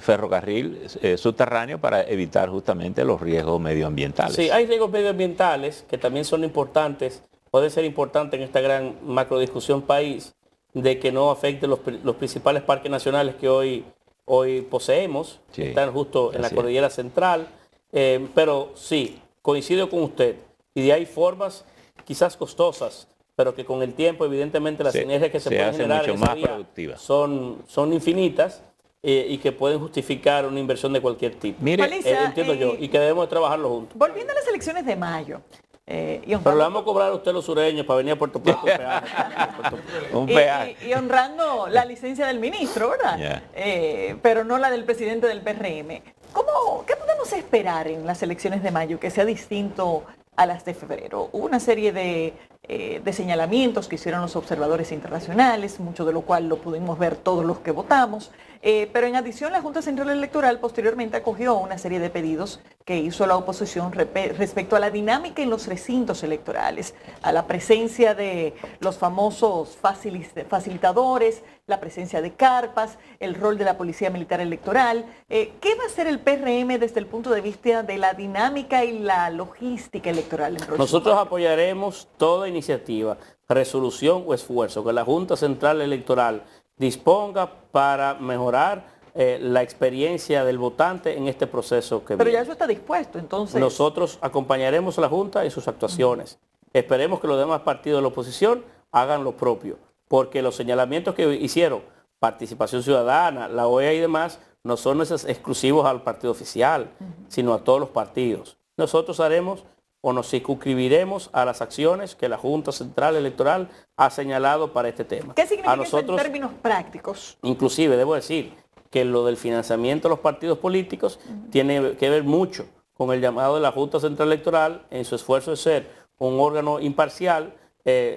ferrocarril subterráneo para evitar justamente los riesgos medioambientales. Sí, hay riesgos medioambientales que también son importantes, puede ser importante en esta gran macrodiscusión país, de que no afecte los principales parques nacionales que hoy poseemos, Sí, están justo en la así es. cordillera central, pero sí, coincido con usted, y de ahí formas quizás costosas, pero que con el tiempo evidentemente las sinergias que se pueden hacen generar mucho en esa más vía productivas. son infinitas y que pueden justificar una inversión de cualquier tipo. Mire, Alicia, Entiendo yo, y que debemos de trabajarlo juntos. Volviendo a las elecciones de mayo, Pero le vamos a cobrar a usted los sureños para venir a Puerto Plata Un peaje. y honrando la licencia del ministro, ¿verdad? Pero no la del presidente del PRM. ¿Qué podemos esperar en las elecciones de mayo que sea distinto a las de febrero? Hubo una serie de señalamientos que hicieron los observadores internacionales, mucho de lo cual lo pudimos ver todos los que votamos, pero en adición la Junta Central Electoral posteriormente acogió una serie de pedidos que hizo la oposición respecto a la dinámica en los recintos electorales, a la presencia de los famosos facilitadores, la presencia de carpas, el rol de la Policía Militar Electoral. ¿Qué va a hacer el PRM desde el punto de vista de la dinámica y la logística electoral? Nosotros apoyaremos toda iniciativa, resolución o esfuerzo que la Junta Central Electoral disponga para mejorar la experiencia del votante en este proceso que Pero viene. ya eso está dispuesto, entonces. Nosotros acompañaremos a la Junta y sus actuaciones. Esperemos que los demás partidos de la oposición hagan lo propio, porque los señalamientos que hicieron, Participación Ciudadana, la OEA y demás, no son exclusivos al partido oficial, sino a todos los partidos. Nosotros haremos o nos circunscribiremos a las acciones que la Junta Central Electoral ha señalado para este tema. ¿Qué significa a nosotros, eso en términos prácticos? Inclusive, debo decir que lo del financiamiento de los partidos políticos tiene que ver mucho con el llamado de la Junta Central Electoral en su esfuerzo de ser un órgano imparcial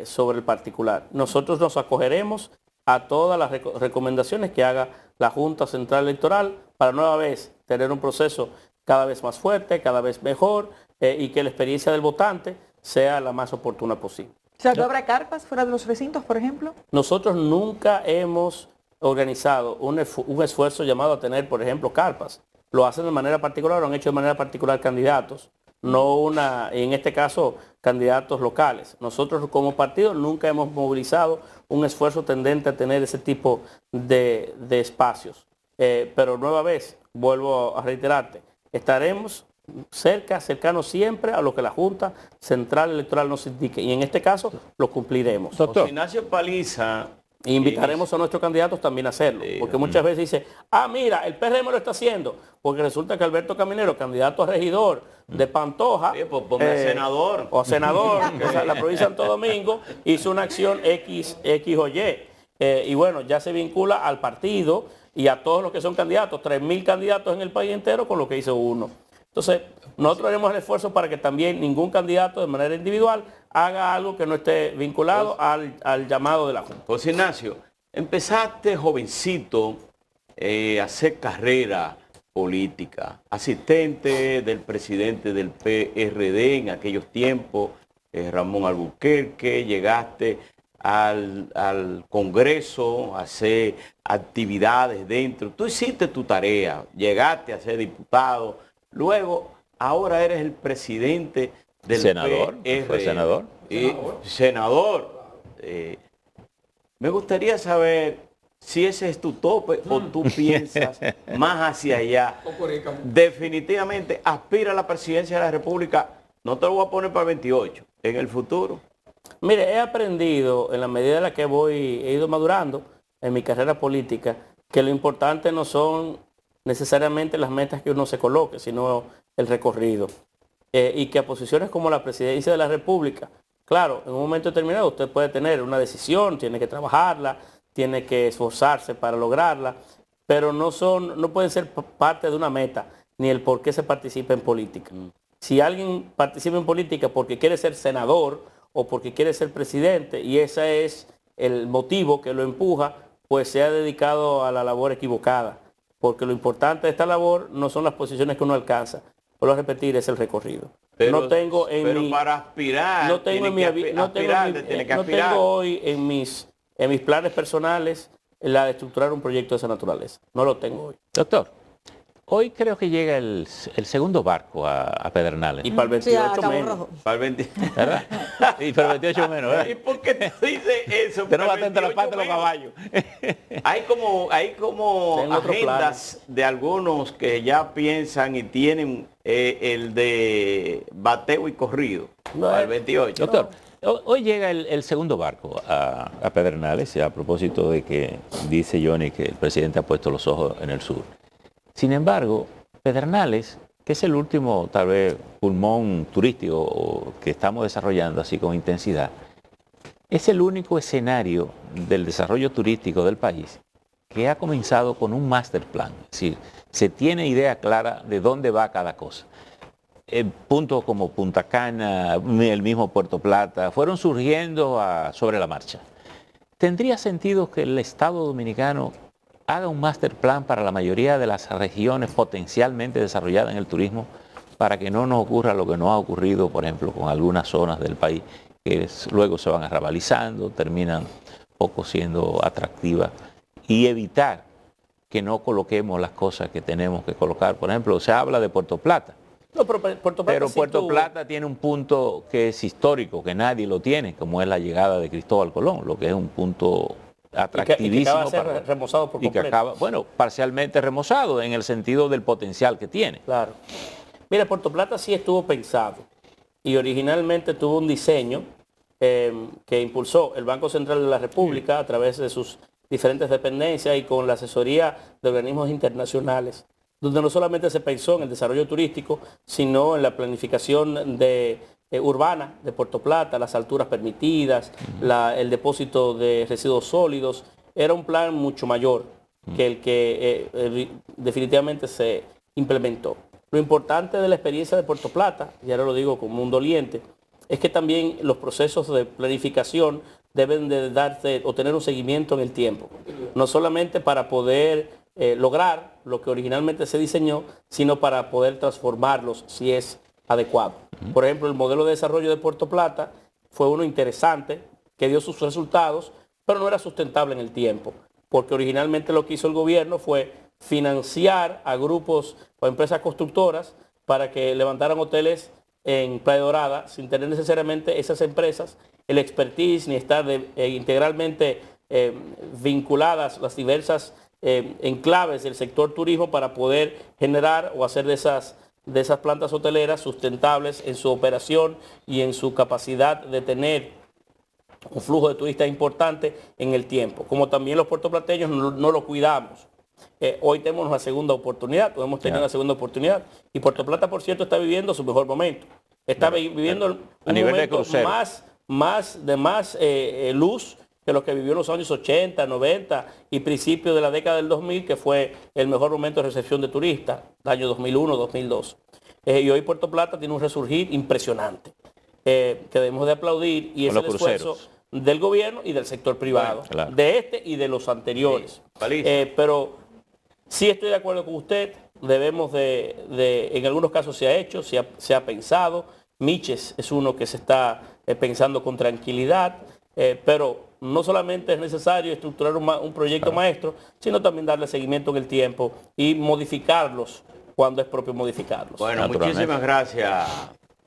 sobre el particular. Nosotros nos acogeremos a todas las recomendaciones que haga la Junta Central Electoral para nueva vez tener un proceso cada vez más fuerte, cada vez mejor y que la experiencia del votante sea la más oportuna posible. O sea, ¿no habrá carpas fuera de los recintos, por ejemplo? Nosotros nunca hemos organizado un esfuerzo llamado a tener, por ejemplo, carpas. Lo hacen de manera particular, lo han hecho de manera particular candidatos, no en este caso, candidatos locales. Nosotros como partido nunca hemos movilizado un esfuerzo tendente a tener ese tipo de espacios. Pero nueva vez, vuelvo a reiterarte, estaremos cercanos siempre a lo que la Junta Central Electoral nos indique y en este caso lo cumpliremos. José Ignacio Paliza. E invitaremos a nuestros candidatos también a hacerlo, porque muchas veces dice, mira, el PRM lo está haciendo, porque resulta que Alberto Caminero, candidato a regidor de Pantoja, Pues ponme senador. o senador, que es la provincia de Santo Domingo, hizo una acción X o Y, y bueno, ya se vincula al partido y a todos los que son candidatos, 3.000 candidatos en el país entero con lo que hizo uno. Entonces, nosotros haremos el esfuerzo para que también ningún candidato de manera individual haga algo que no esté vinculado al llamado de la Junta. José Ignacio, empezaste jovencito a hacer carrera política, asistente del presidente del PRD en aquellos tiempos, Ramón Alburquerque, llegaste al Congreso a hacer actividades dentro. Tú hiciste tu tarea, llegaste a ser diputado. Luego, ahora eres el presidente del senador. PRD. ¿Fue senador? Senador. Me gustaría saber si ese es tu tope o tú piensas más hacia allá. Definitivamente aspira a la presidencia de la República. No te lo voy a poner para el 28, en el futuro. Mire, he aprendido en la medida en la que he ido madurando en mi carrera política que lo importante no son necesariamente las metas que uno se coloque, sino el recorrido. Y que a posiciones como la presidencia de la República, claro, en un momento determinado usted puede tener una decisión, tiene que trabajarla, tiene que esforzarse para lograrla, pero no pueden ser parte de una meta, ni el por qué se participa en política. Si alguien participa en política porque quiere ser senador o porque quiere ser presidente, y ese es el motivo que lo empuja, pues se ha dedicado a la labor equivocada. Porque lo importante de esta labor no son las posiciones que uno alcanza. Vuelvo a repetir, es el recorrido. Pero para aspirar, no tengo hoy en mis planes personales la de estructurar un proyecto de esa naturaleza. No lo tengo hoy. Doctor, hoy creo que llega el segundo barco a Pedernales. Y para el 28 menos. Para el 28. ¿Verdad? Y para el 28 menos, ¿verdad? ¿Y por qué tú dices eso? Usted no va a tener la parte de los caballos. Hay como agendas de algunos que ya piensan y tienen el de bateo y corrido para el 28. Doctor, hoy llega el segundo barco a Pedernales, a propósito de que dice Johnny que el presidente ha puesto los ojos en el sur. Sin embargo, Pedernales que es el último, tal vez, pulmón turístico que estamos desarrollando así con intensidad, es el único escenario del desarrollo turístico del país que ha comenzado con un master plan. Es decir, se tiene idea clara de dónde va cada cosa. Puntos como Punta Cana, el mismo Puerto Plata, fueron surgiendo sobre la marcha. ¿Tendría sentido que el Estado dominicano haga un master plan para la mayoría de las regiones potencialmente desarrolladas en el turismo para que no nos ocurra lo que nos ha ocurrido, por ejemplo, con algunas zonas del país que luego se van arrabalizando, terminan poco siendo atractivas, y evitar que no coloquemos las cosas que tenemos que colocar? Por ejemplo, se habla de Puerto Plata. No, pero Puerto Plata tiene un punto que es histórico, que nadie lo tiene, como es la llegada de Cristóbal Colón, lo que es un punto atractivísimo. Y que acaba de ser remozado por completo. Y que acaba, bueno, parcialmente remozado en el sentido del potencial que tiene. Claro. Mira, Puerto Plata sí estuvo pensado y originalmente tuvo un diseño que impulsó el Banco Central de la República a través de sus diferentes dependencias y con la asesoría de organismos internacionales, donde no solamente se pensó en el desarrollo turístico, sino en la planificación urbana de Puerto Plata, las alturas permitidas, el depósito de residuos sólidos. Era un plan mucho mayor que el que definitivamente se implementó. Lo importante de la experiencia de Puerto Plata, y ahora lo digo como un doliente, es que también los procesos de planificación deben de darse o tener un seguimiento en el tiempo, no solamente para poder lograr lo que originalmente se diseñó, sino para poder transformarlos si es adecuado. Por ejemplo, el modelo de desarrollo de Puerto Plata fue uno interesante, que dio sus resultados, pero no era sustentable en el tiempo, porque originalmente lo que hizo el gobierno fue financiar a grupos o empresas constructoras para que levantaran hoteles en Playa Dorada sin tener necesariamente esas empresas el expertise ni estar integralmente vinculadas las diversas enclaves del sector turismo para poder generar o hacer de esas plantas hoteleras sustentables en su operación y en su capacidad de tener un flujo de turistas importante en el tiempo. Como también los puertoplateños no lo cuidamos. Hoy tenemos una segunda oportunidad, hemos tenido una segunda oportunidad, y Puerto Plata, por cierto, está viviendo su mejor momento. Está viviendo un momento más luz que lo que vivió en los años 80, 90 y principios de la década del 2000, que fue el mejor momento de recepción de turistas, el año 2001, 2002. Y hoy Puerto Plata tiene un resurgir impresionante, que debemos de aplaudir, y es el esfuerzo del gobierno y del sector privado, bueno, claro, de este y de los anteriores. Sí, pero sí estoy de acuerdo con usted, debemos en algunos casos se ha hecho, se ha pensado. Miches es uno que se está pensando con tranquilidad, pero no solamente es necesario estructurar un proyecto maestro, sino también darle seguimiento en el tiempo y modificarlos cuando es propio modificarlos. Bueno, muchísimas gracias,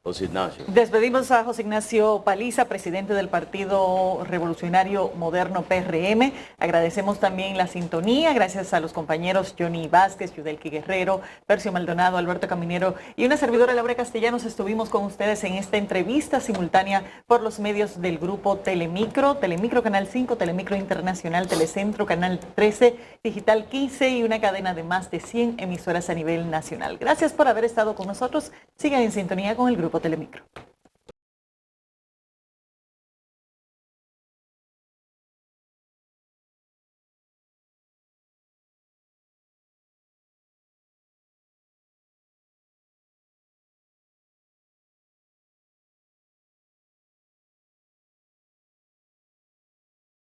José Ignacio. Despedimos a José Ignacio Paliza, presidente del Partido Revolucionario Moderno PRM. Agradecemos también la sintonía, gracias a los compañeros Johnny Vázquez, Yudelki Guerrero, Percio Maldonado, Alberto Caminero y una servidora Laura Castellanos. Estuvimos con ustedes en esta entrevista simultánea por los medios del grupo Telemicro, Telemicro Canal 5, Telemicro Internacional, Telecentro, Canal 13, Digital 15 y una cadena de más de 100 emisoras a nivel nacional. Gracias por haber estado con nosotros. Sigan en sintonía con el grupo Telemicro.